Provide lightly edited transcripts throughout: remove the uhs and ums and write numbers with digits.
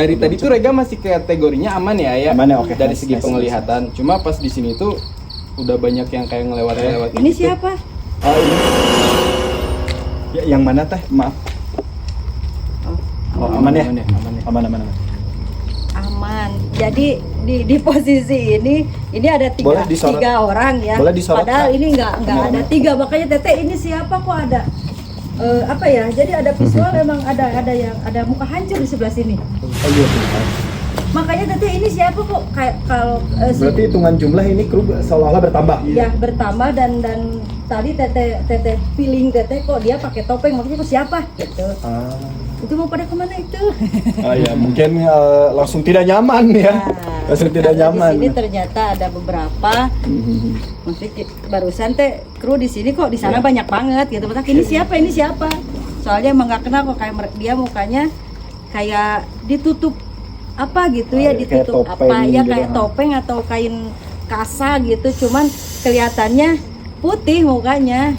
dari tadi tuh Rega masih kategorinya aman ya. Aman ya, oke. Dari segi penglihatan. Cuma pas di sini tuh udah banyak yang kayak ngelewat-lewat. Ini gitu. siapa? Oh ini. Ya, yang mana teh? Maaf. Oh, aman ya? Aman. Aman. Jadi di posisi ini ada tiga orang ya. Boleh disorot, padahal Kak? ini nggak ada tiga. Makanya Teteh ini siapa kok ada apa ya? Jadi ada visual memang ada yang ada muka hancur di sebelah sini. Oh iya. Makanya Teteh ini siapa kok kayak kalau Berarti hitungan jumlah ini kru seolah-olah bertambah. ya bertambah dan tadi Teteh feeling Teteh kok dia pakai topeng, makanya kok siapa gitu. Itu mau pada kemana itu? Ya mungkin langsung tidak nyaman ya. Langsung tidak nyaman. Di sini ternyata ada beberapa. Maksudnya barusan teh kru di sini kok, di sana banyak banget gitu. Ini siapa? Soalnya emang nggak kenal kok, kayak dia mukanya kayak ditutup apa gitu ya, ditutup apa ya gitu. kayak topeng atau kain kasa gitu. Cuman kelihatannya putih mukanya.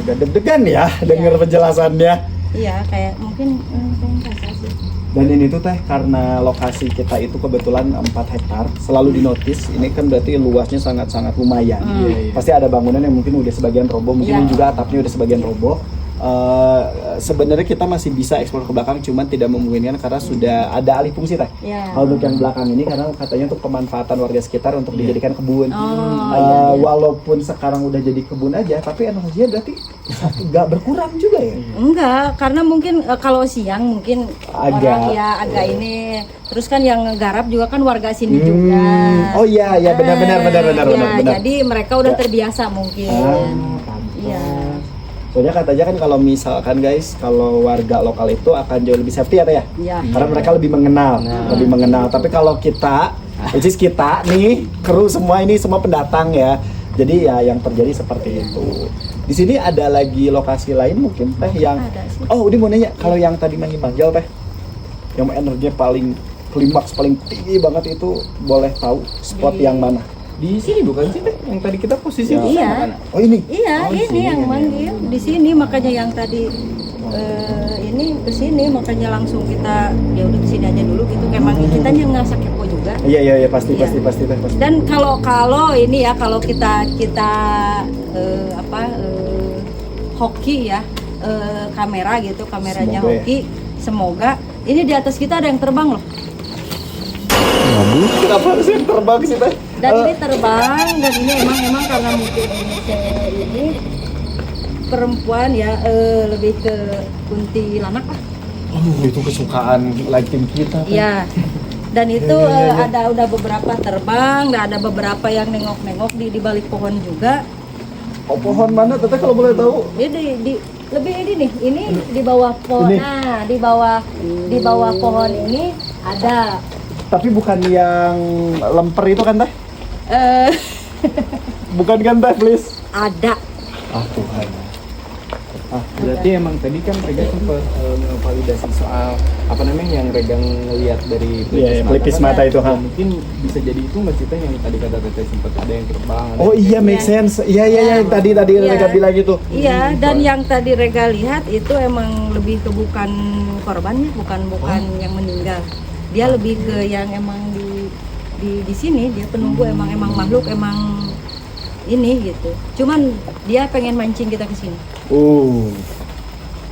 Agak deg-degan ya dengar penjelasannya. Iya, kayak mungkin kain kasa sih. Dan ini tuh teh karena lokasi kita itu kebetulan 4 hektar selalu dinotis. Ini kan berarti luasnya sangat-sangat lumayan. Pasti ada bangunan yang mungkin udah sebagian roboh, mungkin juga atapnya udah sebagian roboh. Sebenarnya kita masih bisa eksplor ke belakang, cuman tidak memungkinkan karena sudah ada alih fungsi teh. Kalau untuk yang belakang ini karena katanya untuk pemanfaatan warga sekitar untuk dijadikan kebun. Walaupun sekarang udah jadi kebun aja, tapi energinya berarti nggak berkurang juga ya? Enggak, karena mungkin kalau siang mungkin orang ya agak ini. Terus kan yang garap juga kan warga sini juga. Oh iya benar. Jadi mereka udah terbiasa mungkin. Iya. Soalnya katanya kan kalau misalkan guys, kalau warga lokal itu akan jauh lebih safety ya? Karena mereka lebih mengenal, Tapi kalau kita, which is kita nih, kru semua ini semua pendatang ya. Jadi ya yang terjadi seperti itu. Di sini ada lagi lokasi lain mungkin teh yang. Oh, ini mau nanya, kalau yang tadi manggil teh, yang energinya paling klimaks paling tinggi banget itu boleh tahu spot yang mana? Di sini bukan sih teh yang tadi kita posisi Iya. di sana. Oh ini? Iya, ini yang manggil di sini, makanya yang tadi ini ke sini, makanya langsung kita ya udah kesini aja dulu gitu. Emang kita ngerasa kepo juga. Iya pasti. Dan kalau ini ya kalau kita hoki ya kamera gitu, kameranya hoki. Semoga ini di atas kita ada yang terbang loh. Kenapa harus yang terbang sih teh? Dan ini terbang, dan ini emang karena mungkin ini perempuan ya, lebih ke kuntilanak lah. Itu kesukaan lighting kita. Iya. Dan itu ada udah beberapa terbang, dan ada beberapa yang nengok-nengok di balik pohon juga. Oh, pohon mana teteh kalau boleh tahu? Ini lebih ini nih, ini di bawah pohon. Nah, di bawah pohon ini ada. Tapi bukan yang lemper itu kan teh? Bukan kan teh, please? Ada. Tuhan. Berarti emang tadi kan Rega sempat validasi soal apa namanya yang Rega ngelihat dari pelipis mata itu kan. Mungkin bisa jadi itu nggak sih teh yang tadi kata Teteh sempat ada yang terbang. Oh iya, make sense. Iya yang tadi Rega bilang gitu. Iya, dan yang tadi Rega lihat itu emang lebih ke bukan korbannya, bukan yang meninggal. Dia lebih ke yang emang di sini dia penunggu, emang makhluk emang ini gitu. Cuman dia pengen mancing kita ke sini.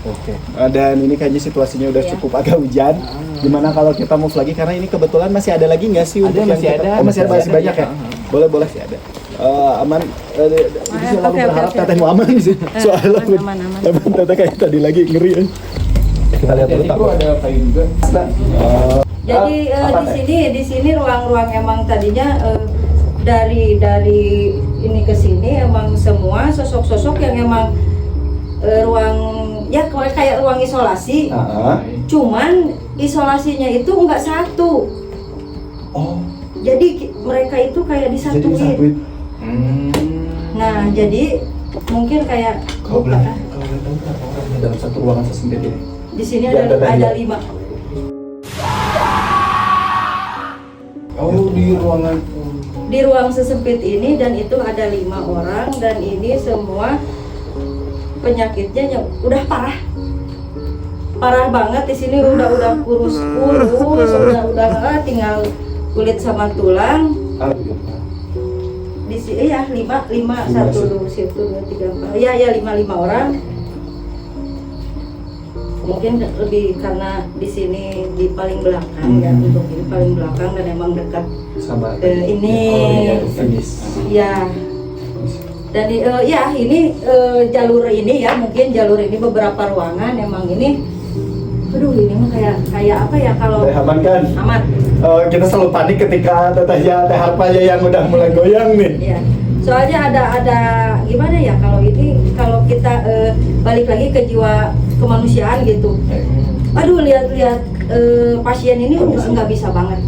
Oke. Dan ini kayaknya situasinya udah cukup agak hujan. Gimana kalau kita move lagi karena ini kebetulan masih ada lagi nggak sih? Masih banyak ya. Boleh sih ada. Aman. Selalu berharap Teteh mau aman sih. Soalnya aman. Teteh kayak tadi lagi ngeri. Kita lihat dulu. Ada kayu juga. Jadi di sini ruang-ruang emang tadinya dari ini ke sini emang semua sosok-sosok yang emang ruang ya kayak ruang isolasi. Cuman isolasinya itu enggak satu. Jadi mereka itu kayak disatuin. Nah, jadi mungkin kayak kalau boleh tahu dalam satu ruangan sesempit ini. Di sini ada 5. Di ruang sesempit ini, dan itu ada 5 orang, dan ini semua penyakitnya yang udah parah. parah banget di sini udah kurus, udah tinggal kulit sama tulang. Di sini ya 5 1 2 3 4 ya 5 orang. Mungkin lebih karena di sini di paling belakang ya, untuk ini paling belakang dan emang dekat sama ini ya. Dan ya ini jalur ini ya, mungkin jalur ini beberapa ruangan emang ini. Aduh, ini mah kayak apa ya kalau aman kan? Aman. Kita selalu panik ketika tetehnya Teh Harpanya yang udah mulai goyang nih. Iya. Soalnya ada gimana ya kalau kita balik lagi ke jiwa kemanusiaan gitu. Aduh, lihat pasien ini nggak bisa banget.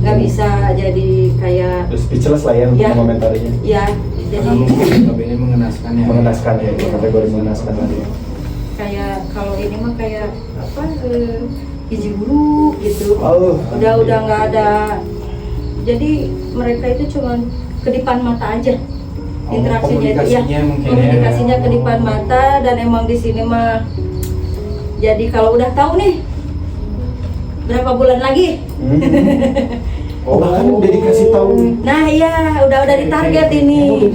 Nggak bisa jadi kayak speechless lah ya untuk ya, komentarinya. Iya. Jadi ini mengenaskan ya. Mengenaskan ya, kategori mengenaskan tadi. Kayak kalau ini mah kayak apa gizi buruk gitu. Udah nggak ada. Jadi mereka itu cuman kedipan mata aja. Interaksinya itu ya. Komunikasinya kedipan mata, dan emang di sini mah jadi kalau udah tahu nih berapa bulan lagi. Bahkan udah dikasih tahu. Nah iya, udah ditarget ini.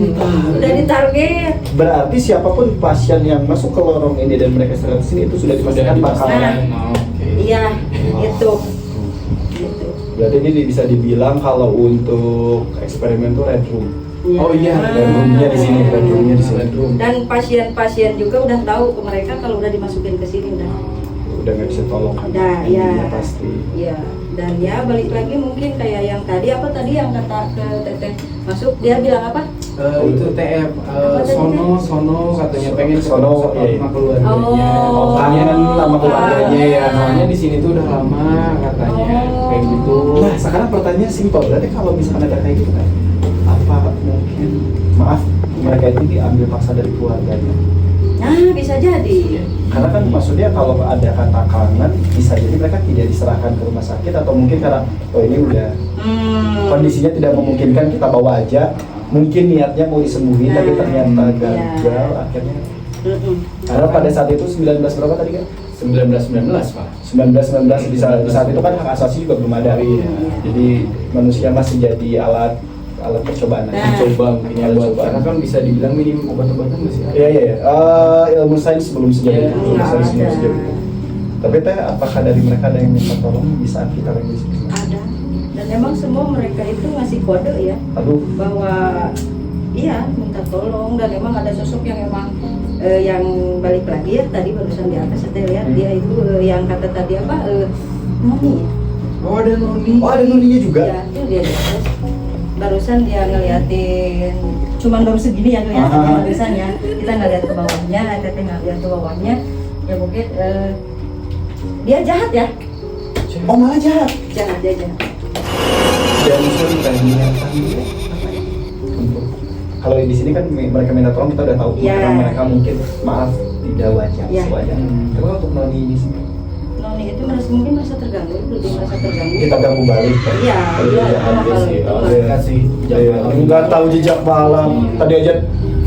Udah ditarget. Berarti siapapun pasien yang masuk ke lorong ini dan mereka istirahat di sini itu sudah dipastikan bakal. Iya, itu. Berarti ini bisa dibilang kalau untuk eksperimen tuh red room. Ya. Oh iya, red roomnya di sini, red roomnya di sini. Dan pasien-pasien juga udah tahu ke mereka kalau udah dimasukin ke sini udah nggak bisa tolong kan? Udah, ya. Pasti. Iya. Dan ya balik lagi mungkin kayak yang tadi yang kata ke Teteh masuk, dia bilang apa? Itu TF sono katanya pengen sono sama keluarganya. Pengen sama keluarganya ya. Soalnya di sini tuh udah lama katanya kayak gitu. Nah, sekarang pertanyaan simpel, berarti kalau misalkan ada kayak gitu kan, apa mungkin maaf mereka itu diambil paksa dari keluarganya? Nah, bisa jadi. Karena kan maksudnya kalau ada kata kangen, bisa jadi mereka tidak diserahkan ke rumah sakit, atau mungkin karena ini udah kondisinya tidak memungkinkan, kita bawa aja. Mungkin niatnya mau disembuhin tapi ternyata gagal akhirnya. Karena pada saat itu 19 berapa tadi kan? 19 Pak. 19 di saat itu kan hak asasi juga belum ada. Jadi manusia masih jadi alat percobaan aja. Coba mungkin ya buat, karena kan bisa dibilang minim obat-obatan masih ada. Iya. Ilmu sains belum sejauh itu. Tapi Teh, apakah dari mereka ada yang minta tolong di saat kita lagi di sini? Ada. Dan emang semua mereka itu ngasih kode ya. Bahwa iya minta tolong, dan emang ada sosok yang emang yang balik lagi ya, tadi barusan di atas saya lihat dia itu yang kata tadi apa Noni ya. Oh ada Noninya juga. Iya, itu dia di atas. Barusan dia ngeliatin, cuman baru segini ya ngeliatin barusan ya. Kita nggak lihat ke bawahnya, Teteh nggak lihat ke bawahnya. Ya mungkin dia jahat ya. Oh malah jahat. Jahat. Dan sorry kan kalau di sini kan mereka minta tolong, kita udah tahu karena mereka mungkin maaf tidak wajar sewajar. Tapi untuk Noni ini sih, Noni itu mungkin merasa terganggu, lebih merasa terganggu. kita ganggu balik. Iya. Kasih nggak tahu jejak malam. Tadi aja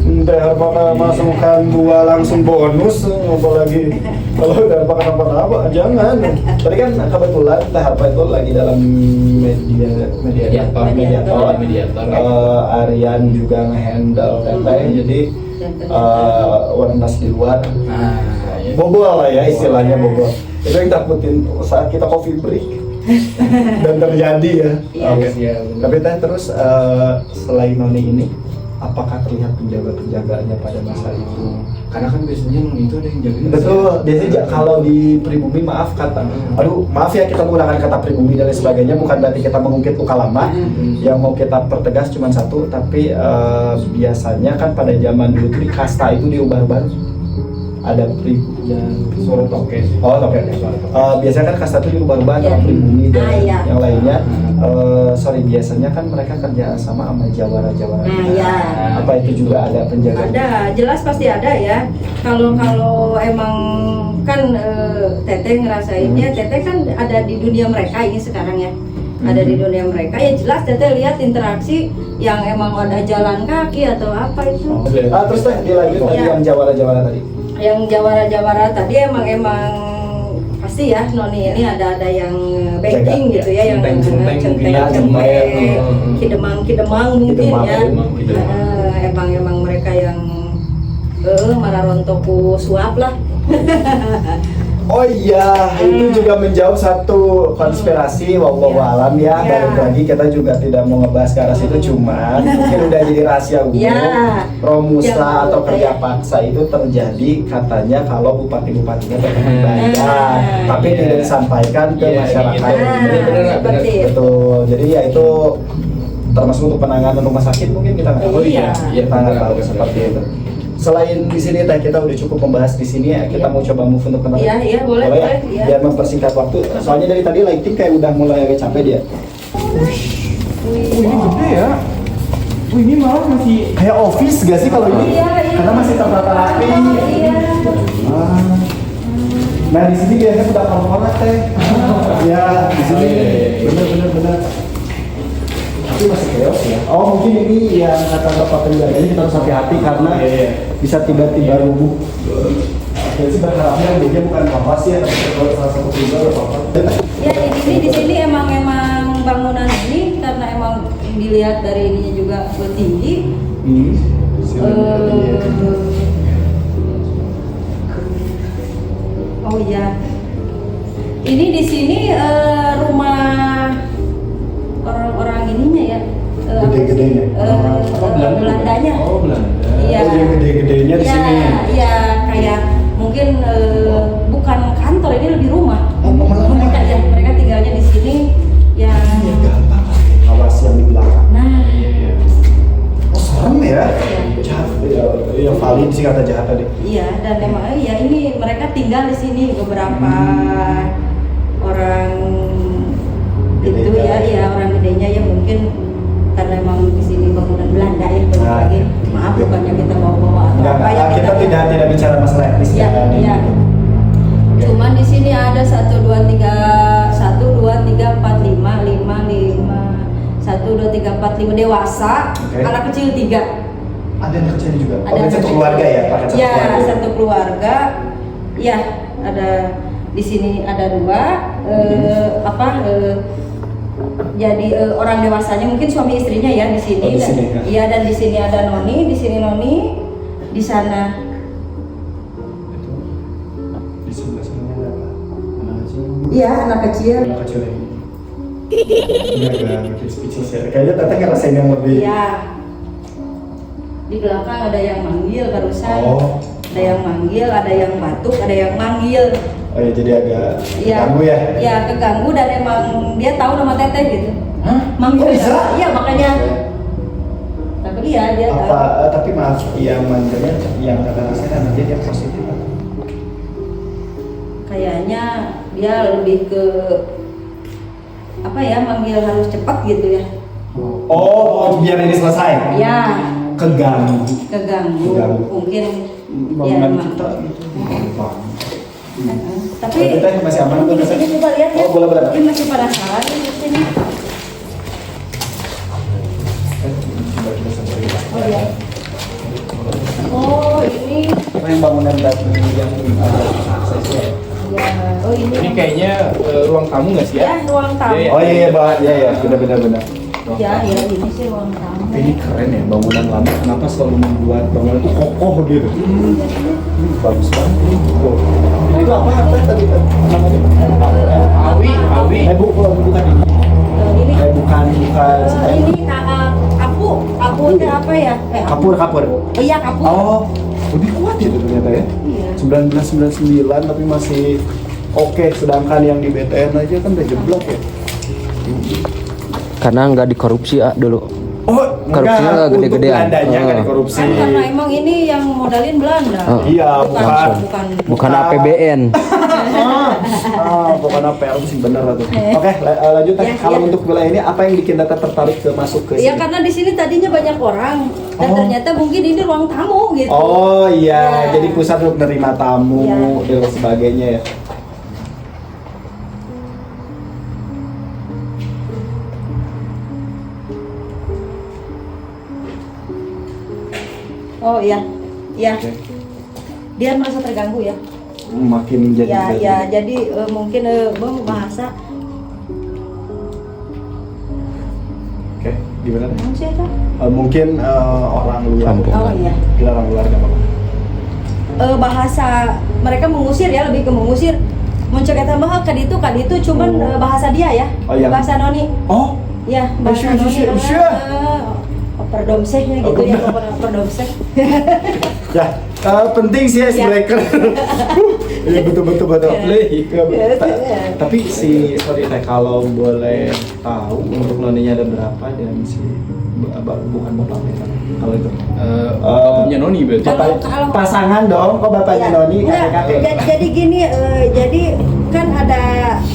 Teh Harpana masukkan 2 langsung bonus, apalagi kalau udah apa jangan. Tadi kan kebetulan Teh Harpa itu lagi dalam mediator. Aryan juga ngehandle Teteh, jadi warnas di luar. Bobol lah ya istilahnya, bobol. Itu yang takutin saat kita coffee break dan terjadi ya. Tapi Teh terus selain Noni ini, apakah terlihat penjaga-penjaganya pada masa itu? Karena kan biasanya itu ada yang jagain. Betul, biasanya kalau di pribumi maaf ya kita menggunakan kata pribumi dan lain sebagainya, bukan berarti kita mengungkit luka lama. Yang mau kita pertegas cuma satu, tapi biasanya kan pada zaman dulu tuh di kasta itu diubah-ubah. Ada suara toke. Biasanya kan kasta itu diubah-ubah antara pribumi dan yang lainnya. Biasanya kan mereka kerja sama jawara-jawara. Apa itu juga ada penjaga? Ada, jelas pasti ada ya. Kalau emang kan Teteh ngerasainnya, Teteh kan ada di dunia mereka ini sekarang ya. Ada di dunia mereka ya, jelas Teteh lihat interaksi yang emang ada jalan kaki atau apa itu. Terus Teh dilanjut tadi yang jawara-jawara tadi. Yang jawara-jawara tadi emang pasti ya noni ini ada yang banking gitu ya, yang Centeng mungkin ya, kidemang mungkin ya. Kidemang. Emang mereka yang mararontoku suap lah. Oh iya, itu juga menjawab satu konspirasi wallahu alam ya. Balik lagi kita juga tidak mau ngebahas ke arah situ, cuman mungkin udah jadi rahasia umum. Promusla atau kerja paksa itu terjadi katanya kalau bupati-bupatinya berkenan bayar, tapi tidak disampaikan ke masyarakat. Seperti itu. Betul. Jadi ya itu termasuk untuk penanganan rumah sakit mungkin kita nggak tahu ya. Kita nggak tahu seperti itu. Selain di sini teh kita udah cukup membahas di sini ya, kita mau coba move untuk tempat Iya, boleh ya, ya. biar mempersingkat waktu. Soalnya dari tadi lighting kayak udah mulai agak capek dia. Ini gede ya. Ini malah masih Kayak office gak sih kalau ini? Iya. Karena masih tertata rapi. Iya. Nah di sini biasanya udah korporat teh. Ya di sini bener. Tapi masih chaos ya. Oh mungkin ini yang kata bapak penjaganya kita harus hati-hati karena bisa tiba-tiba rubuh. Jadi sih berharapnya dia bukan kapas ya, tapi kalau salah satu pribadi atau apa. Ya di sini emang bangunan ini karena emang dilihat dari ininya juga tinggi. Oh iya. Ini di sini rumah orang-orang ininya ya. Gede-gedenya. Belandanya. Oh, Belanda. Iya. Oh, yang gede-gedenya di sini. Iya, kayak mungkin bukan kantor, ini lebih rumah. Oh, malah rumah. Mereka tinggalnya di sini. Ya. Iya gampang. Awas yang di belakang. Nah. Oh serem ya. Jahat. Ya valid sih kata jahat tadi. Iya, dan emang ini mereka tinggal di sini beberapa orang itu ya orang gedenya ya mungkin karena emang di sini bangunan Belanda ya lagi. Maaf bukannya kita bawa-bawa atau apa ya. Kita tidak bicara masalah etnis ya. Iya. Cuman di sini ada 1 2 3 4 5 1 2 3 4 5 dewasa, anak kecil 3. Ada yang kecil juga. Ada satu keluarga ya, pakai satu keluarga. Ya, satu keluarga. Ya, ada di sini ada 2 jadi orang dewasanya mungkin suami istrinya ya di sini. Di sini, ya. Iya, dan di sini ada noni, di sini noni, di sana. Di sebelah sini ada apa? Anak kecil. Iya, anak kecil. Anak kecil ini. Ini agak speechless ya. Kayaknya Tete ngerasain yang lebih. Iya. Di belakang ada yang manggil barusan. Oh. Ada yang manggil, ada yang batuk, ada yang manggil. Oh ya, jadi agak keganggu ya? Iya, keganggu dan emang dia tahu nama Teteh gitu. Hah? Manggil. Oh, bisa? Iya, makanya. Tapi iya, dia tahu. Tapi maaf, yang manggilnya, yang kata saya nanti dia positif apa? Kayaknya dia lebih ke apa ya, manggil harus cepat gitu ya. Oh, biar ini selesai? Iya. Keganggu. Keganggu. Mungkin Bangunan emang. kita gitu. Tapi kita masih aman tuh, di sini coba lihat ya. Oh, boleh. Mungkin masih penasaran di sini. Oh iya. Oh ini. Yang bangunan tadi yang ada aksesnya. Ya. Oh ini. Ini kayaknya ruang tamu nggak sih ya? Ya ruang tamu. Iya, Oh iya, Pak. Iya, benar. Ya ini sih ruang tamu. Tapi ini keren ya, bangunan lama. Kenapa selalu membuat bangunan itu kokoh gitu? Bagus banget. Itu apa tadi? Namanya? Awi. Bukan ini. Ini. Bukan. Ini kapu itu apa ya? Kapur. Oh iya kapu. Oh, lebih kuat ya ternyata ya. Iya. 1999 tapi masih oke. Sedangkan yang di BTN aja kan udah jeblok ya. Karena nggak dikorupsi dulu. Oh, Korupsinya enggak, untuk gede-gedean. Belandanya nggak dikorupsi. Kan karena emang ini yang modalin Belanda. Iya, Bukan APBN. Bukan APL sih bener tuh. Oke, lanjut. Kalau untuk wilayah ini apa yang bikin Tata tertarik ke masuk ke sini? Ya karena di sini tadinya banyak orang dan ternyata mungkin ini ruang tamu gitu. Oh iya, Ya. jadi pusat untuk menerima tamu dan sebagainya ya. Oh iya. Iya. Oke. Dia merasa terganggu ya. makin jadi Ya, berat. ya, jadi mungkin Bang bahasa Oke, gimana? apa sih itu? Mungkin orang luar. Kampung. Oh iya. Bila orang luar gak apa-apa. Bahasa mereka mengusir ya, lebih ke mengusir. Muncul kata mah kan itu cuman Oh. bahasa dia ya. Oh, iya. Bahasa noni. Oh, Ya, bahasa Usyah, noni. usyah. Perdomsehnya gitu ya, pokoknya perdomseh. ya penting sih icebreaker. Iya betul. Iya. Tapi sorry teh kalau boleh tahu untuk noninya ada berapa dan si bukan bapaknya kalau itu. Bapaknya Noni berarti. Kalau- Pasangan dong, kok bapaknya Ya, Noni enggak, kakek-kakek. jadi gini, jadi kan ada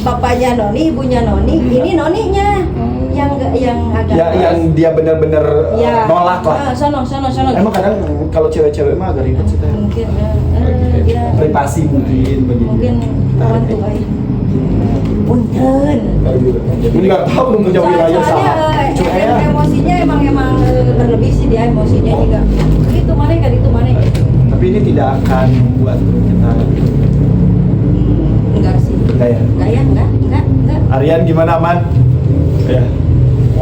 bapaknya Noni, ibunya Noni, ini Noninya yang agak Ya yang dia benar-benar Ya. nolak lah. Sono. Emang kadang kalau cewek-cewek mah agak ribet sih teh. Mungkin dia Privasi mungkin begitu. mungkin kawan tuh ay. Punten. Enggak tahu belum punya wilayah Soalnya Cuma ya. emosinya emang berlebih sih dia emosinya juga. Itu mana gitu. Tapi ini tidak akan membuat kita Enggak sih. enggak ya. Enggak. Aryan gimana aman? Ya.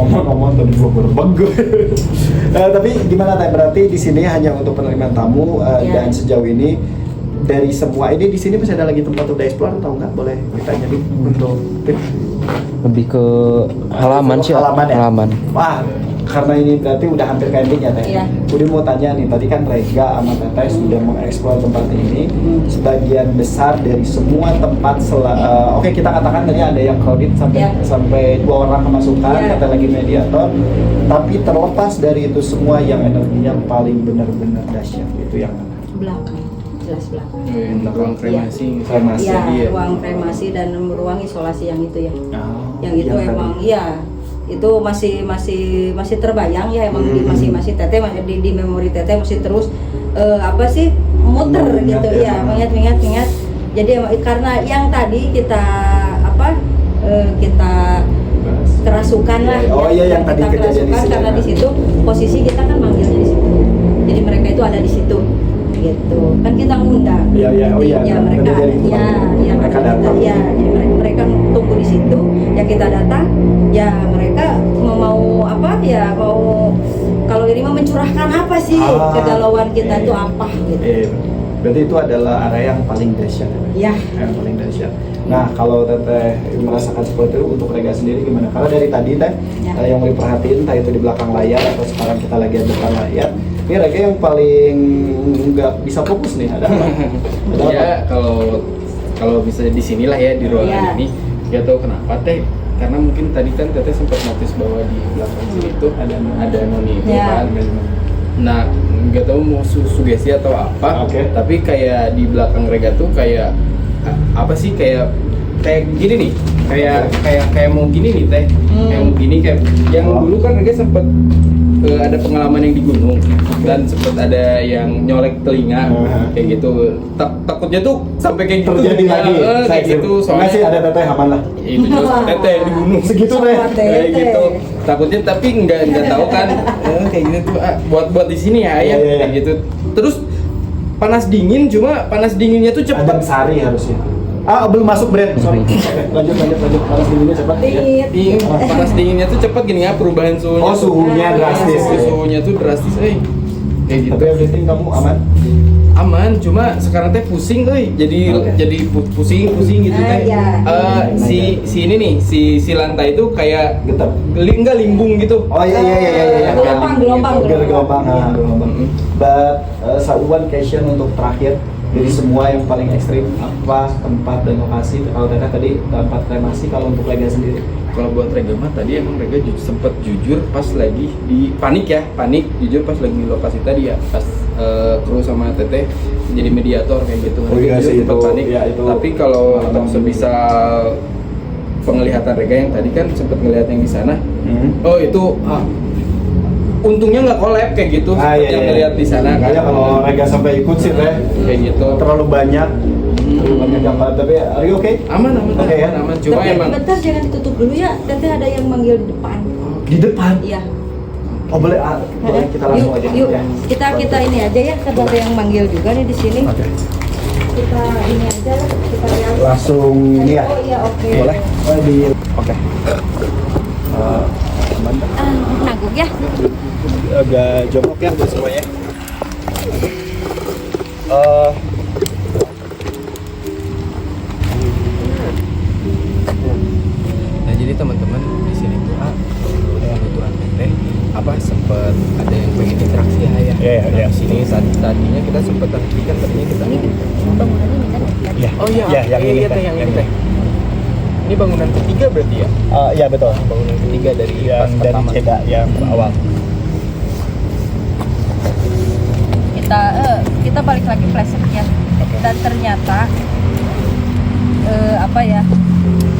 Omong tadi gua berbego. Tapi gimana teh? Berarti di sini hanya untuk penerimaan tamu Ya. dan sejauh ini dari semua ini di sini masih ada lagi tempat untuk explore atau enggak? Boleh kita jadi untuk tip? Lebih ke halaman sih. Halaman ya? Halaman. Wah, karena ini berarti udah hampir ke ending ya teh. Iya. Udin mau tanya nih, tadi kan Rega sama Teteh sudah mengeksplor tempat ini. Sebagian besar dari semua tempat oke kita katakan tadi ada yang crowded sampai Iya. sampai 2 orang kemasukan, Iya. kata lagi mediator. Tapi terlepas dari itu semua yang energinya paling benar-benar dahsyat itu yang mana? Belakang. Jelas belakang. Belakang kremasi. Kremasi. Iya, dia. ruang kremasi dan ruang isolasi yang itu ya. Oh, Yang itu tadi. emang iya, itu masih terbayang ya, emang masih teteh di memori teteh masih terus apa sih muter Mengingat gitu ya. ya, mengingat. Jadi emang karena yang tadi kita kita kerasukan lah. Oh iya, yang tadi kita kejadian di kerasukan situ. karena di situ posisi kita kan manggilnya di situ. Jadi mereka itu ada di situ gitu. Kan kita ngundang. Iya, oh iya, Ya mereka benar, ada, jadi ya mereka datang. Ya, jadi mereka tunggu di situ. Ya kita datang. Ya mereka mau apa ya, mau kalau ini mau mencurahkan apa sih kegalauan kita itu apa gitu. Berarti itu adalah area yang paling dahsyat. Ya. Yang paling dahsyat. Nah, kalau Teteh merasakan seperti itu untuk Rega sendiri gimana? Karena dari tadi Teh Ya. yang mulai perhatiin entah itu di belakang layar atau sekarang kita lagi ada depan layar. Ini Rega yang paling nggak bisa fokus nih, ada apa? Ada apa? Ya kalau bisa di sinilah ya di ruangan Iya. ini. Gak tahu kenapa teh. Karena mungkin tadi kan Teteh sempat notice bahwa di belakang sini itu ada Noni itu Ya. kan. Nah, nggak tahu mau sugesti atau apa. Oke. Tapi kayak di belakang Rega tuh kayak apa sih kayak gini nih. Kayak mau gini nih teh. Kayak mau gini kayak yang dulu kan Rega sempet ada pengalaman yang di gunung dan sempet ada yang nyolek telinga kayak gitu. Takutnya tuh sampai kayak gitu. Terjadi lagi. Kayak gitu. Soalnya sih ada Teteh aman lah. Itu juga Teteh di gunung Segitu Sama Teh. Teh. kayak gitu. Takutnya tapi nggak tahu kan kayak gitu tuh buat di sini ya Iya, iya. kayak gitu. Terus panas dingin cuma panas dinginnya tuh Ada cepet. sari harusnya. Belum masuk brand. Sorry. Lanjut. Panas dinginnya cepat. Dingin, panas dinginnya tuh cepet gini ya perubahan suhunya. Oh, suhunya drastis. Suhunya tuh drastis, kayak gitu. Tapi everything kamu aman? Aman, cuma sekarang teh pusing, jadi pusing gitu teh. Iya. Si ini nih, si lantai itu kayak Getar. enggak limbung gitu. Oh iya. Gelombang. Gelombang. But one question untuk terakhir dari semua yang paling ekstrim apa tempat dan lokasi? Kalau Teteh tadi tempat kremasi, kalau untuk Rega sendiri? Kalau buat Rega mah tadi emang Rega sempet jujur pas lagi di panik jujur pas lagi di lokasi tadi ya pas kru sama Teteh jadi mediator kayak gitu. Oh iya Rega sih, sempet itu- panik. ya, itu Tapi kalau pengalaman sebisa penglihatan Rega yang tadi kan sempet ngeliat yang di sana. Oh itu untungnya nggak collab kayak gitu. Iya. Yang ngeliat di sana kan. Makanya kalau Rega sampai ikut sih Teh Kayak gitu. terlalu banyak gambar. Tapi are you okay? Aman. Oke, ya. Aman. Cuma Tapi emang bentar jangan ditutup dulu ya. Teteh ada yang manggil di depan. Di depan. Iya. Oh boleh kita langsung aja. Yuk, Ya. kita ini aja ya. Kan ada yang manggil juga nih di sini. Oke. kita ini aja lah, kita lihat. Langsung ini ya. Oh iya, oke. Boleh? Oke. Aman. Nanggung ya. Agak jongkok ya buat semuanya. Nah jadi teman-teman di sini tuh kebetulan teh apa sempat ada yang pengen interaksi ya. Iya, iya. Di sini tadinya kita sempat tadinya kita Bangunannya ini kan tadi. Ya. oh iya Ya, yang ini teh teh, yang yang ini teh. Ini bangunan ketiga berarti ya? Iya betul. Bangunan ketiga dari Yang pas dari pertama. Ceda yang awal. Kita balik lagi flashback ya. Dan ternyata apa ya,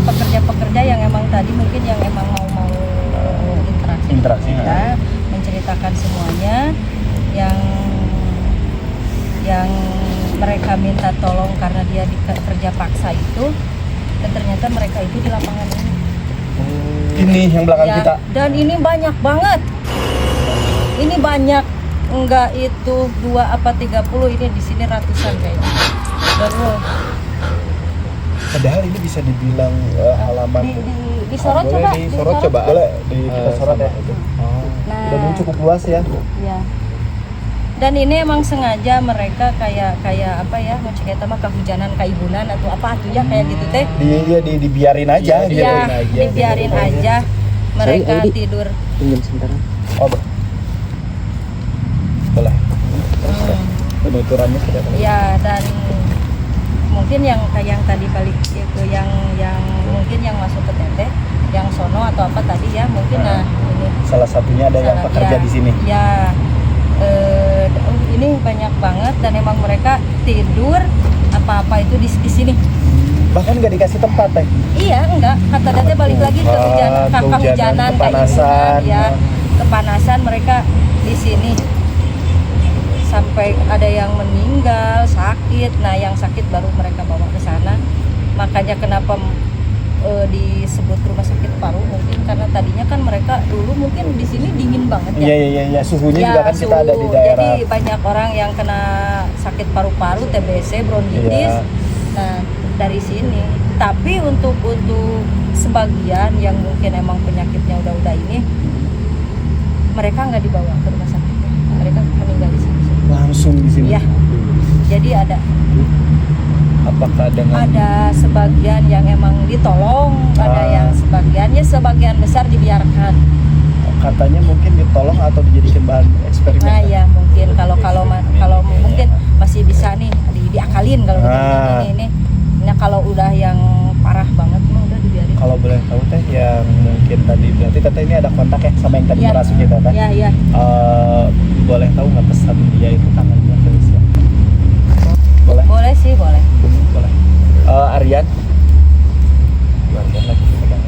pekerja-pekerja yang emang tadi mungkin yang emang mau interaksi ya. kita, menceritakan semuanya yang mereka minta tolong karena dia kerja paksa itu, dan ternyata mereka itu di lapangan ini. Ini yang belakang Ya, kita. dan ini banyak banget. Ini banyak, enggak itu 2 apa 30, ini di sini ratusan kayaknya. Terus Padahal ini bisa dibilang halaman. di sorot Boleh coba, disorot coba. Boleh kita sorot ya. Nah, Dan ini cukup luas ya. ya. Dan ini emang sengaja mereka kayak apa ya, mau cek eta mah kehujanan kaibunan atau apa tuh ya kayak gitu teh. Dibiarin aja gitu. Ya, dibiarin aja mereka Sorry, Aldi. tidur. Pinjam sebentar. Oh, boleh. Penuturannya sudah. Ya, dan mungkin yang tadi balik itu yang mungkin yang masuk ke teteh, yang sono atau apa tadi ya, mungkin nah ini Salah satunya ada yang pekerja ya, di sini. Ya, ini banyak banget dan emang mereka tidur apa-apa itu di sini. Bahkan nggak dikasih tempat teh. Iya, enggak. Kata teteh balik lagi ke kehujanan, kepanasan. ya, kepanasan mereka di sini. Sampai ada yang meninggal, sakit. Nah, yang sakit baru mereka bawa ke sana. Makanya kenapa disebut rumah sakit paru, mungkin karena tadinya kan mereka dulu mungkin di sini dingin banget ya. Iya. Suhunya Ya, juga kan kita ada di suhu. daerah. Jadi banyak orang yang kena sakit paru-paru, TBC, bronkitis. Iya. Nah, dari sini. Tapi untuk sebagian yang mungkin emang penyakitnya udah ini, mereka nggak dibawa ke rumah sakit. Mereka meninggal di sini. Langsung di sini. Iya. Jadi Apakah dengan ada sebagian yang emang ditolong, ada yang sebagian besar dibiarkan. katanya mungkin ditolong atau dijadikan bahan eksperimen? Nah ya mungkin kalau mungkin masih bisa nih diakalin kalau ini. Nah kalau udah yang parah banget mah udah dibiarin. Kalau boleh tahu teh yang mungkin tadi berarti teteh ini ada kontak ya sama yang tadi Iya. merasuk kita teh? Iya. Boleh tahu nggak pesan dia itu tangannya ke siapa? Boleh? Boleh sih, boleh. Boleh. Aryan lagi pegang.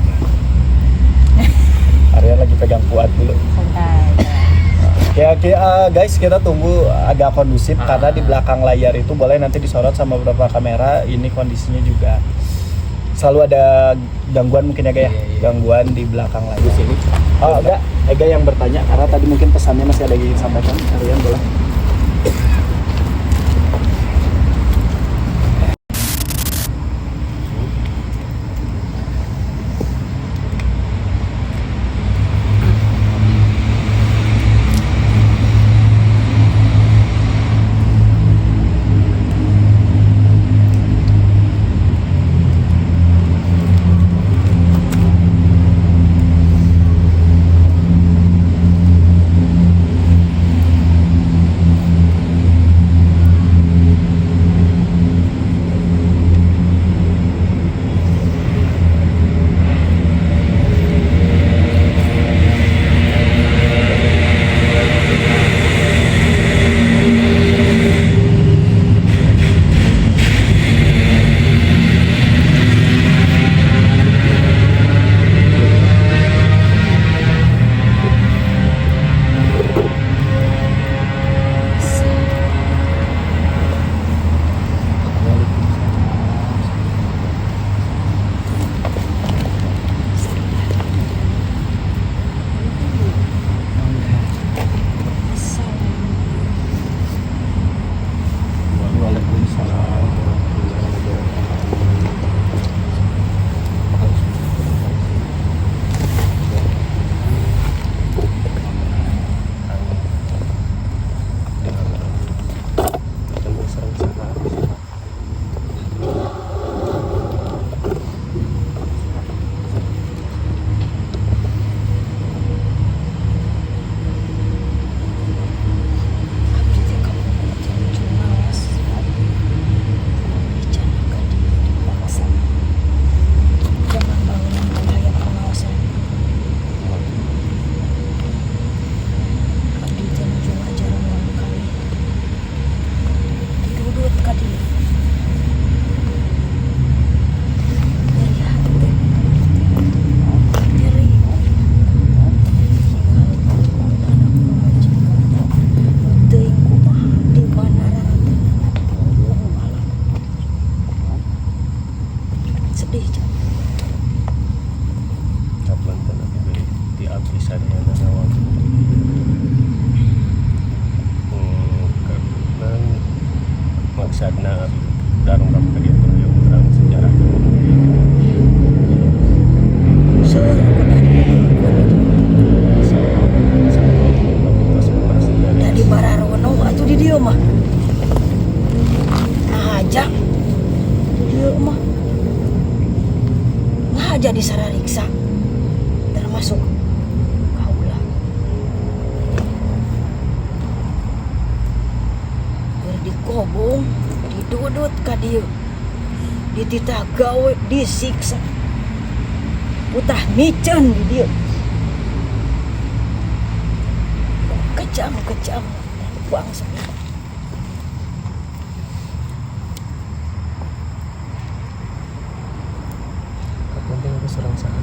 Aryan lagi pegang kuat dulu. Santai. Oke, guys, kita tunggu agak kondusif karena di belakang layar itu boleh nanti disorot sama beberapa kamera. Ini kondisinya juga selalu ada gangguan mungkin ya, Iya. gangguan di belakang layar. Di sini. Oh, enggak, Ega yang bertanya karena tadi mungkin pesannya masih ada yang ingin sampaikan. Aryan boleh. darong rap tadi yang terang sejarah Jadi Bararono atau di dia mah. Aja. Di dia mah. Nah jadi sarariksa. Termasuk kaulah. Dikobong, didudut ka dieu. Dititah gawe disiksa. Utah micen di dieu. Kejam bangsa. Kapan teh aku serang sana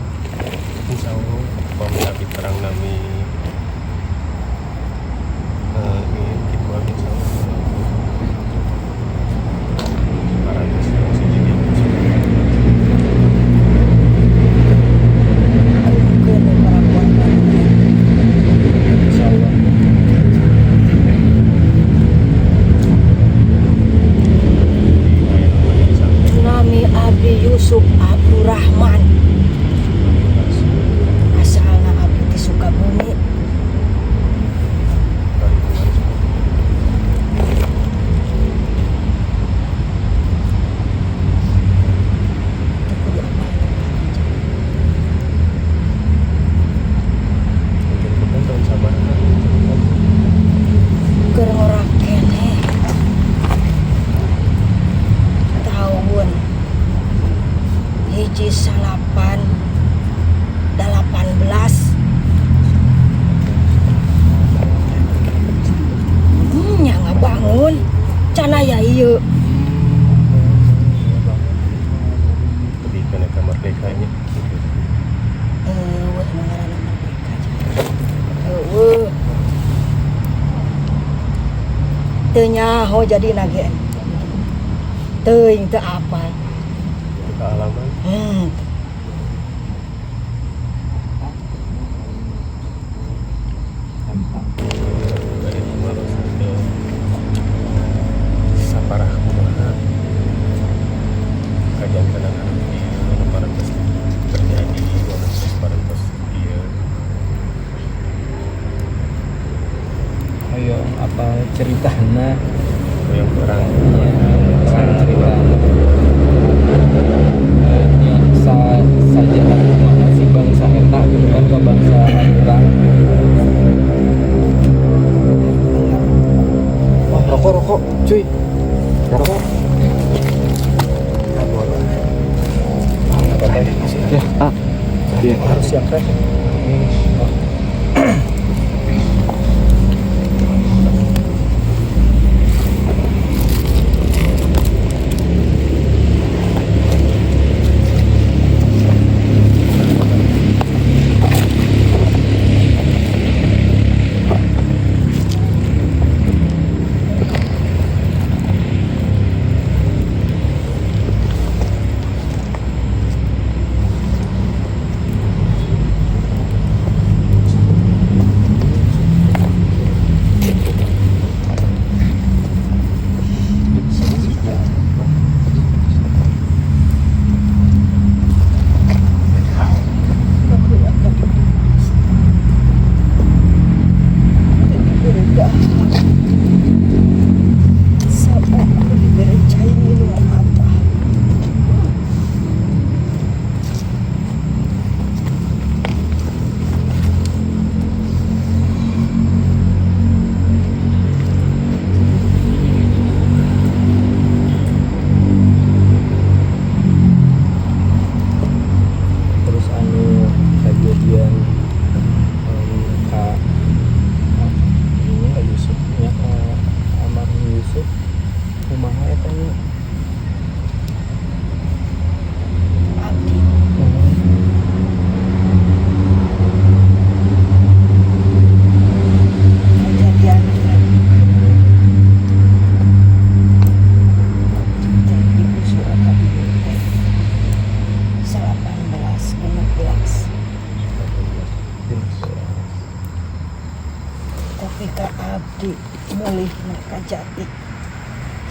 insya Allah pamilaki terang nami ini gitu aja insya Allah para masih jadi Insyaallah. Nami Abdi Yusuf Abdurrahman. Asalna Abdi di Sukabumi. Keur ora kene. Tahun hiji salapan 18 nya ngabangun canaya ieu lebih ke negara merdekanya wah ngaranna merdeka eueuh teu nyaho jadi nage teuing teu apal kealaman dari malu sudah saparah kumaha kajian kenangan di parantos terjadi parantos dia Ayo apa ceritana? yang perang Terang cerita. Yang saja si bangsa eta gitu kan ke bangsa Arab. Wah, rokok, cuy. Rokok. Ya, iya. Harus siap kan?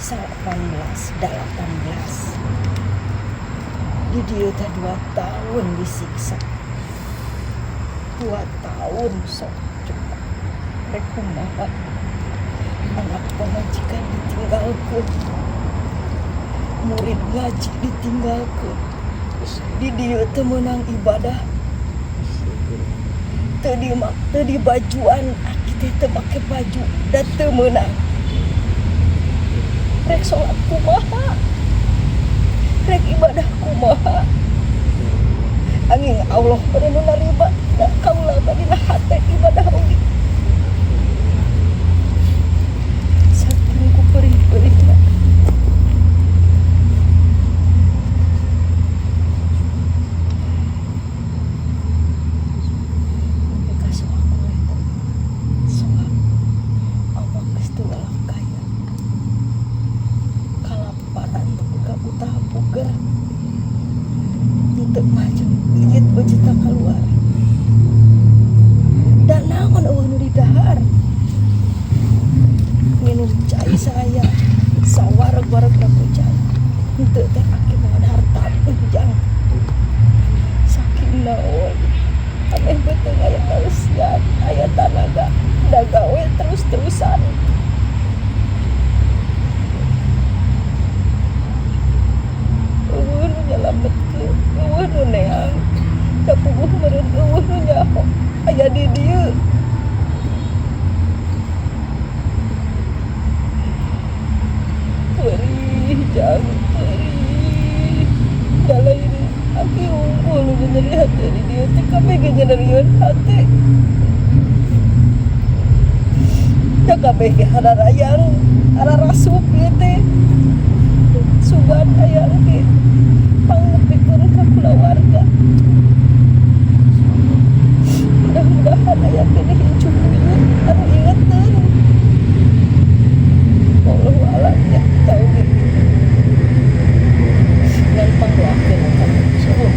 pasal 18. Di dia teh 2 tahun disiksa. 2 tahun sok coba. Rek kumaha anak pamajikan ditinggalkeun. Murid ngaji ditinggalkeun. Di dia teu meunang ibadah. Teu di bajuan, aki teh teu make baju da teu meunang. Rek sholat kumaha, rek ibadah kumaha. Angin Allah pada nu narima da kaula badina hate ibadah oge. Saking ku perih-perihna. Untuk maju, lihat berjuta keluar. Dan naon eueuh nu di dahar. Minum cai saya, sawareg-wareg daku cai. Henteu teh aki naon harta ujang. Saking naon. Ameh beuteung aya kausian, aya tanaga, da gawe terus-terusan. Eueuh nu nyalametkeun, eueuh nu neang. Kapuguh meureun eueuh nu nyaho aya di dieu. Perih jang, perih. Da lain aki unggul nu nyeri hati di dieu teh kabeh ge nyerieun hati. Da kabeh ge hararayang, hararasup ieu teh. Sugan aya ge pangepikeun ka keluarga. Mudah-mudahan aya keneh cukuyut anu ingeteun. Wallahu a'lam ya tahu ge. Ngan pangdoakeun kan subuh.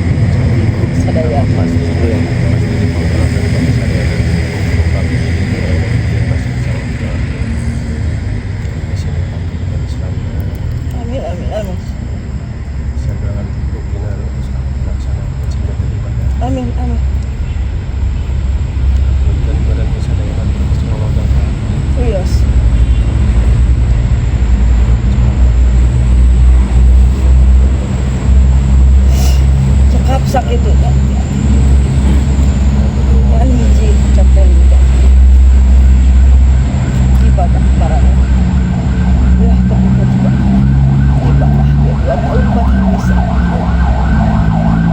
Sadaya pasti amin. Amin. Yes. Cekap sakit itu kan. Yang hiji capek lidah. Ibadah barang. Ya terbuka ibadah. Ya Allah bisa.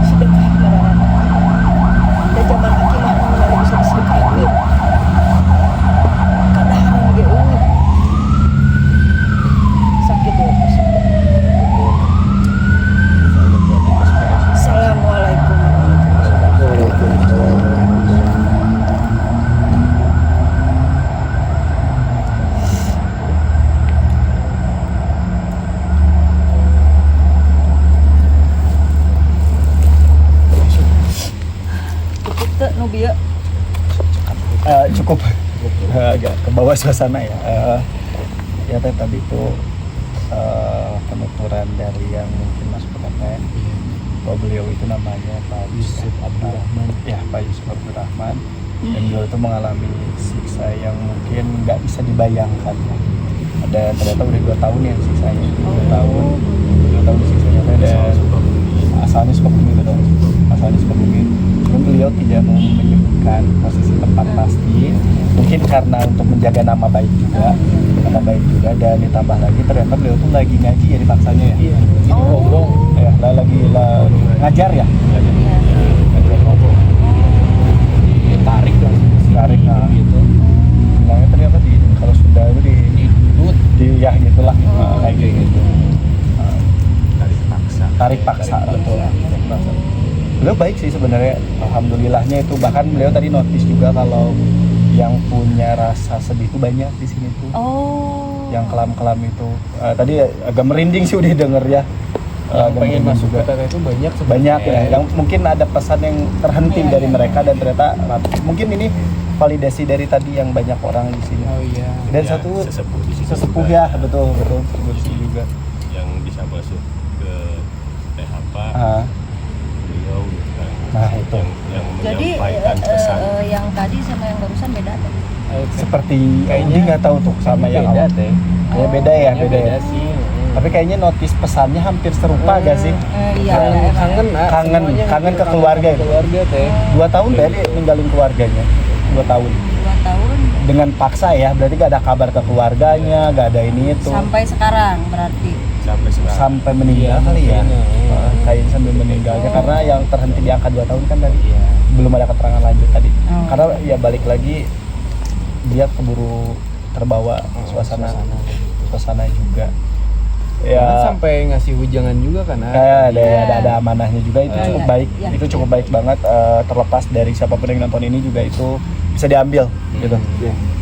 Sedekah marana. Da zaman aki mah nyari bisa disedekahin. Kadaharan ge eueuh. Sakit ya. Assalamualaikum warahmatullahi wabarakatuh. Nubia Cukup agak ke bawah suasana ya. Ya tadi itu penuturan dari yang mungkin Mas Peneteh. Bahwa beliau itu namanya Pak Yusuf Abdurrahman. Ya, Pak Yusuf Abdurrahman. Dan beliau itu mengalami siksa yang mungkin nggak bisa dibayangkan. Ada ternyata udah 2 tahun ya siksanya. 2 tahun siksanya. Dan asalnya Sukabumi itu dong. Asalnya Sukabumi. Namun beliau tidak mau menyebutkan posisi tempat pasti, mungkin karena untuk menjaga nama baik juga, dan ditambah lagi ternyata beliau tuh lagi ngaji ya dipaksanya ya. Jadi ngomong ya, lagi ngajar ya. Ngajar ngomong. Tarik nah gitu. Namanya ternyata kalau sudah itu di ya gitulah kayak gitu. Tarik paksa betul. Beliau baik sih sebenarnya, alhamdulillahnya itu. Bahkan beliau tadi notice juga kalau yang punya rasa sedih itu banyak di sini tuh. Yang kelam-kelam itu. Tadi agak merinding sih udah denger ya. Pengen masuk ke itu banyak ya. Yang mungkin ada pesan yang terhenti dari mereka dan ternyata mungkin ini validasi dari tadi yang banyak orang di sini. Oh iya. Dan Ya, satu sesepuh di situ sesepuh juga. ya, betul sesepuh di sini juga. Yang bisa masuk ke THP Ah, beliau kan. Nah, itu. yang Jadi menyampaikan pesan. yang tadi sama yang barusan beda tuh. seperti Kayaknya- Udi nggak tahu tuh sama yang beda awal. teh. Ya beda ya, Kayaknya beda ya. sih. Tapi kayaknya notis pesannya hampir serupa gak sih? Iya, Kangen, Kangen ke keluarga itu. Keluarga teh. 2 tahun berarti ninggalin keluarganya. 2 tahun. 2 tahun Dengan paksa ya, berarti gak ada kabar ke keluarganya, gak ada ini itu. sampai sekarang berarti. Sampai sekarang. Sampai meninggal Iya, kali ya. mungkin, Wah, kayaknya sambil meninggalnya karena yang terhenti di angka 2 tahun kan tadi. Iya. Belum ada keterangan lanjut tadi. Oh. Karena ya balik lagi dia keburu terbawa suasana juga. Ya. Sampai ngasih hujangan juga kan. Ada amanahnya juga itu cukup iya, baik. iya. Itu cukup baik banget, terlepas dari siapapun yang nonton ini juga itu bisa diambil gitu.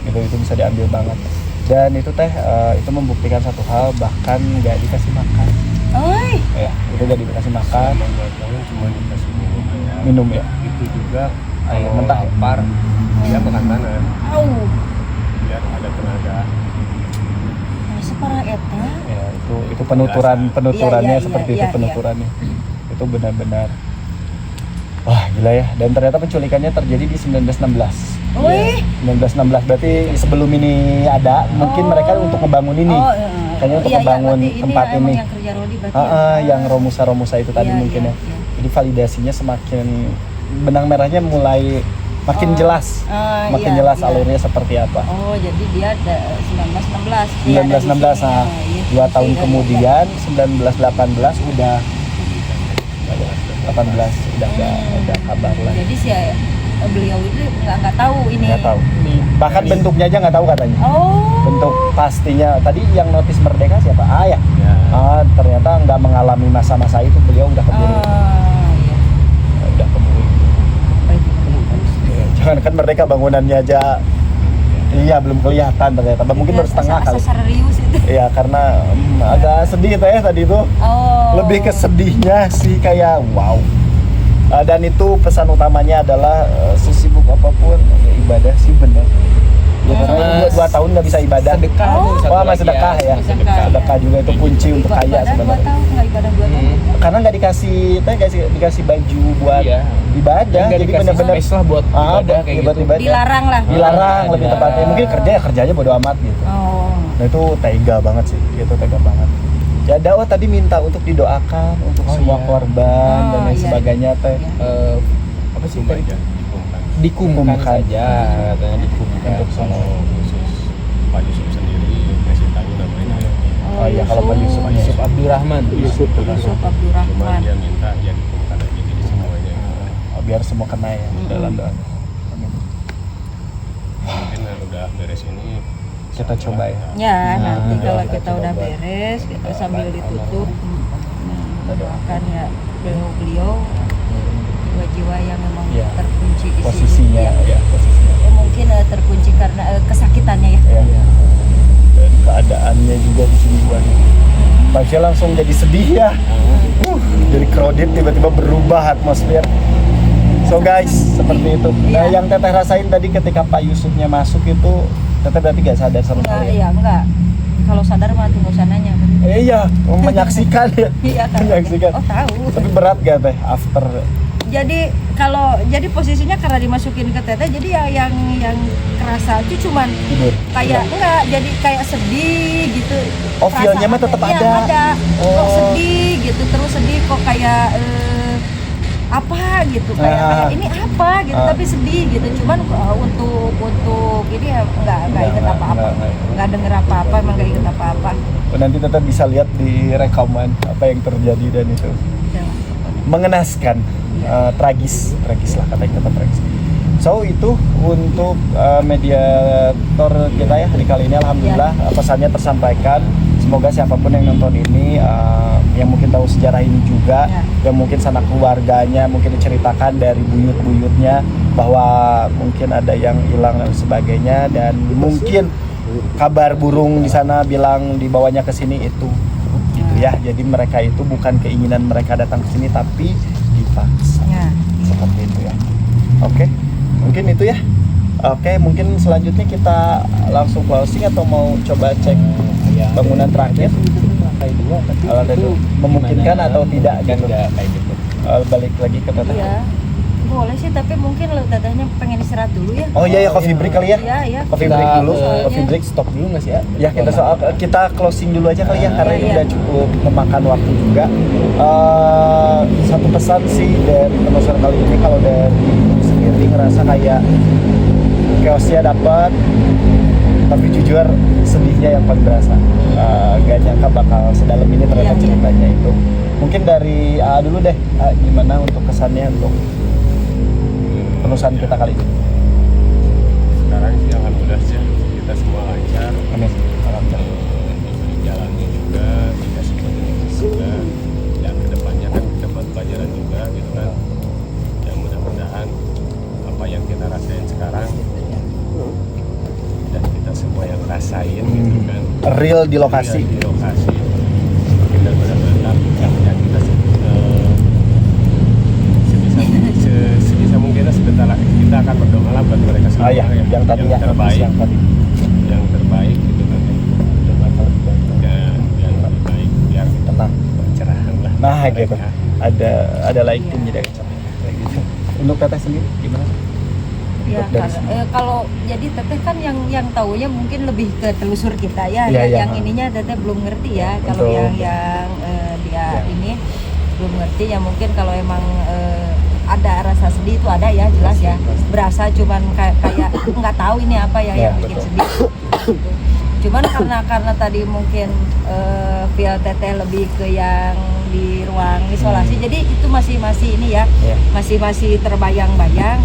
Itu bisa diambil banget. Dan itu itu membuktikan satu hal, bahkan nggak dikasih makan. Oi, Ya, itu nggak dikasih makan, Selama 2 tahun cuma dikasih minum aja. minum ya. Itu juga Air kalau mentah. lapar dia makan tanah au. biar ada tenaga. Masa para eta? Ya, itu penuturannya Iya, seperti iya, itu iya. penuturannya. Itu benar-benar wah gila ya. Dan ternyata penculikannya terjadi di 1916. Wih. 1916 berarti sebelum ini ada, mungkin mereka untuk ngebangun ini. Oh, Kayaknya untuk iya, ngebangun berarti tempat emang ini. yang kerja Rodi berarti. Yang Romusa itu tadi Iya, mungkin iya, ya. iya. Jadi validasinya semakin benang merahnya mulai makin jelas. Makin iya, jelas iya. alurnya seperti apa. Oh, jadi dia ada 1916. 1916 nah, 2 tahun kemudian 1918 udah 18 udah ada kabar lagi. Jadi si beliau itu nggak tahu ini. Nggak tahu. Bahkan bentuknya aja nggak tahu katanya. Oh. Bentuk pastinya tadi yang notis merdeka siapa? Ya. Ya, Ternyata nggak mengalami masa-masa itu, beliau udah keburu. Iya. Udah keburu. Apa itu? Jangan kan merdeka bangunannya aja. Iya belum kelihatan ternyata. Mungkin baru setengah kali. Serius itu. Iya karena agak sedih tadi itu. Oh. Lebih ke sedihnya sih kayak wow. Dan itu pesan utamanya adalah sesibuk apapun ya, ibadah sih benar. Ya, karena 2 tahun nggak bisa ibadah. Sedekah tuh satu Wah, lagi sedekah ya. Sedekah. Sedekah juga itu kunci untuk kaya Ibadah 2 sebenarnya. tahun nggak ibadah 2 tahun. Karena nggak dikasih baju buat Iya. ibadah, Nggak jadi dikasih benar-benar space lah buat ibadah buat kayak gitu. ibadah. Dilarang lah. Dilarang lebih dilarang. tepatnya. Mungkin kerjanya bodo amat gitu. Oh. Nah itu tega banget sih, itu tega banget. Ya dakwah tadi minta untuk didoakan untuk semua iya. korban dan lain iya. sebagainya teh. Apa sih cuma tadi? aja dikumkan. Dikumkan Dikumkan. saja katanya dikumkan. Untuk Kalau khusus Pak Yusuf sendiri kasih tahu namanya. Oh iya, kalau Pak Yusuf. Yusuf Abdurrahman. Yusuf Cuma Abdurrahman. dia minta ya dikumkan aja jadi semuanya. Biar semua kena ya dalam doa. Mungkin udah beres ini Kita coba ya. Ya, nanti Nah, kalau kita kita coba udah buat- beres, kita sambil ditutup. Kita Doakan ya beliau jiwa-jiwa yang memang Iya. terkunci di Posisinya sini. ya, posisinya. Mungkin terkunci karena kesakitannya ya. Ya. Dan keadaannya juga di sini gua nih. Pasnya langsung jadi sedih ya. Jadi crowded tiba-tiba berubah atmosfer. So guys, seperti itu. Nah, Iya. yang Teteh rasain tadi ketika Pak Yusufnya masuk itu, Teteh berarti gak sadar sama Enggak, sekali. iya enggak. Kalau sadar mah tunggu sananya. Iya, menyaksikan ya. Iya kan. Menyaksikan. Oh, tahu. Tapi berat gak Teh after? Jadi posisinya karena dimasukin ke teteh, jadi yang kerasa itu cuman Tidur. kayak enggak, jadi kayak sedih gitu. Oh, feel-nya mah tetap Iya, ada. ada. Kok Oh. sedih gitu, terus sedih kok kayak apa gitu, kayak ini apa gitu, tapi sedih gitu. Cuman untuk ini ya enggak inget apa-apa. Enggak denger apa-apa, emang enggak inget apa-apa. Nanti Teteh bisa lihat di rekaman apa yang terjadi dan itu mengenaskan, tragis lah katanya, tetap tragis. So itu untuk mediator kita ya hari kali ini, alhamdulillah pesannya tersampaikan. Semoga siapapun yang nonton ini yang mungkin tahu sejarah ini juga, yang mungkin sanak keluarganya mungkin diceritakan dari buyut-buyutnya bahwa mungkin ada yang hilang dan sebagainya, dan mungkin kabar burung di sana bilang dibawanya ke sini itu ya. Jadi mereka itu bukan keinginan mereka datang ke sini tapi dipaksa. Ya. Seperti itu ya. Oke. Mungkin itu ya. Oke, mungkin selanjutnya kita langsung closing atau mau coba cek bangunan terakhir? Lantai 2 tapi Kalau ada itu memungkinkan gimana? atau tidak Kan gitu. nggak kayak gitu. Balik lagi ke teteh. Iya. Boleh sih, tapi mungkin lo tetehnya pengen istirahat dulu ya. Oh iya ya, coffee break kali ya. Iya, iya. Coffee Kita, break dulu. Coffee break. stop dulu nggak sih ya? Ya kita kita closing dulu aja kali ya karena ini Iya. udah cukup memakan waktu juga. Satu pesan sih dari penelusuran kali ini, kalau dari sendiri ngerasa kayak chaosnya dapat, tapi jujur sedihnya yang paling berasa. Gak nyangka bakal sedalam ini ternyata Iya. ceritanya itu. Mungkin dari dulu deh, gimana untuk kesannya untuk penelusuran kita kali ini? Sekarang sih alhamdulillah sih kita semua lancar. Amin. Alhamdulillah. Diberi jalannya juga, dikasih petunjuk juga, dan kedepannya kan dapat pelajaran juga gitu kan. Ya mudah-mudahan apa yang kita rasain sekarang dan kita semua yang rasain gitu kan, Real di lokasi. di lokasi kita benar-benar ya kita sebisa mungkin sebentar lagi kita akan berdoa lah buat mereka semua Iya, yang tadi ya, terbaik, yang tadi. yang terbaik gitu kan yang lebih baik biar Tenang. pencerahan lah Nah, gitu. mereka. Ada lighting jadi agak capek. Kayak gitu. Untuk teteh sendiri gimana? Ya, Untuk dari kalau jadi teteh kan yang taunya mungkin lebih ke telusur kita ya. Iya, iya. Yang ininya teteh belum ngerti ya. Kalau Betul. yang dia Ya. ini belum ngerti ya, mungkin kalau emang ada rasa sedih itu ada ya, jelas ya. Berasa cuman kayak nggak tahu ini apa ya Ya, yang bikin betul. sedih. Cuman karena tadi mungkin feel teteh lebih ke yang di ruang isolasi, jadi itu masih ini ya, Ya. masih terbayang-bayang.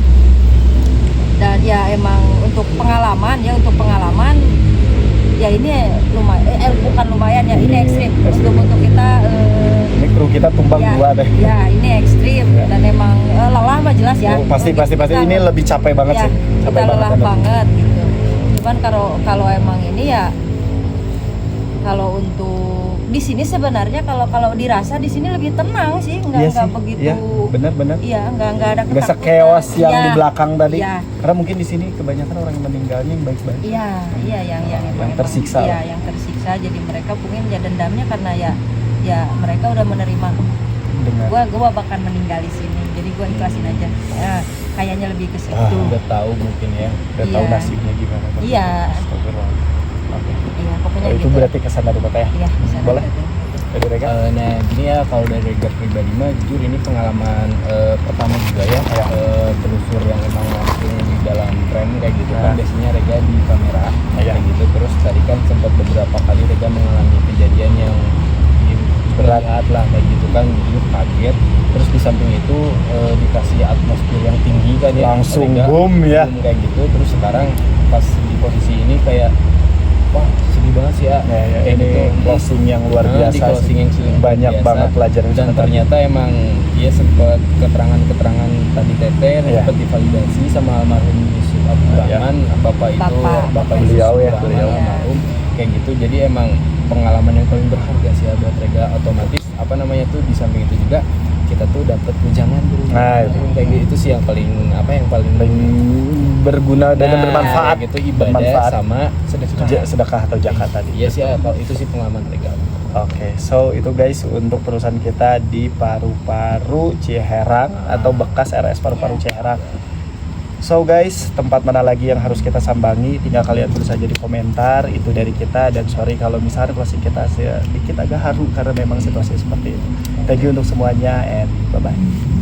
Dan ya emang untuk pengalaman ya ini lumayan, bukan lumayan ya, ini ekstrim untuk kita. Ini kru kita tumbang Ya, dua deh. ya ini ekstrim Ya. dan emang lelah mah jelas ya. Oh, pasti Kita- ini lebih capek banget ya, sih. Capek kita lelah bener. banget gitu. Cuman kalau emang ini ya, kalau untuk di sini sebenarnya kalau dirasa di sini lebih tenang sih, Iya nggak sih. begitu. Iya, bener. Iya, nggak ada Nggak ketakutan. sekeos yang Iya, di belakang tadi. Iya. Karena mungkin di sini kebanyakan orang yang meninggalnya yang baik-baik. Iya, yang emang tersiksa Iya, lah. yang tersiksa. Jadi mereka mungkin ya dendamnya karena ya mereka udah menerima. Dengan Gua bakal meninggal di sini. Jadi gua ikhlasin aja. Ya, kayaknya lebih ke situ. Udah tahu mungkin ya. udah tahu Iya. nasibnya gimana. Iya. Astagfirullah. Oke. Iya, pokoknya Oh, itu gitu. berarti kesan dari Bapak ya? Iya, bisa Boleh? dapet. Dari Rega? Nah gini ya, kalau dari Rega pribadi mah jujur ini pengalaman pertama juga ya, telusur yang emang langsung di dalam tren kayak gitu kan. Nah. Biasanya Rega di kamera Iya. kayak gitu, terus tadi kan sempat beberapa kali Rega mengalami kejadian yang Berat. berat lah kayak gitu kan, jujur kaget. Terus di samping itu dikasih atmosfer yang tinggi kan ya, Langsung Rega boom ya. boom kayak gitu. Terus sekarang pas di posisi ini kayak wah sedih banget sih ya. Ya, Kayak ini gitu. closing yang luar Nah, biasa di closing sih. yang luar Banyak biasa. banget pelajaran Dan sebentar. ternyata emang ya sempat keterangan tadi Teteh Iya. sempat divalidasi sama almarhum Yusuf Abdurrahman, bapak itu Bapak beliau Yusuf ya, Abdurrahman beliau. almarhum kayak gitu. Jadi emang pengalaman yang paling berharga sih ya buat Rega. Otomatis apa namanya tuh di samping itu juga kita tuh dapat wejangan tuh. Nah, itu. Kayak gitu itu sih yang paling Paling berguna dan Nah, bermanfaat. gitu ibadah Bermanfaat. sama sedekah. Sedekah atau zakat tadi. Iya sih ya, kalau itu sih pengalaman Rega. Oke, so itu guys untuk perusahaan kita di Paru-Paru Ciherang atau bekas RS Paru-Paru Ciherang. So guys, tempat mana lagi yang harus kita sambangi? Tinggal kalian tulis aja di komentar. Itu dari kita, dan sorry kalau misalnya closing kita sedikit agak haru karena memang situasi seperti itu. Thank you untuk semuanya and bye-bye.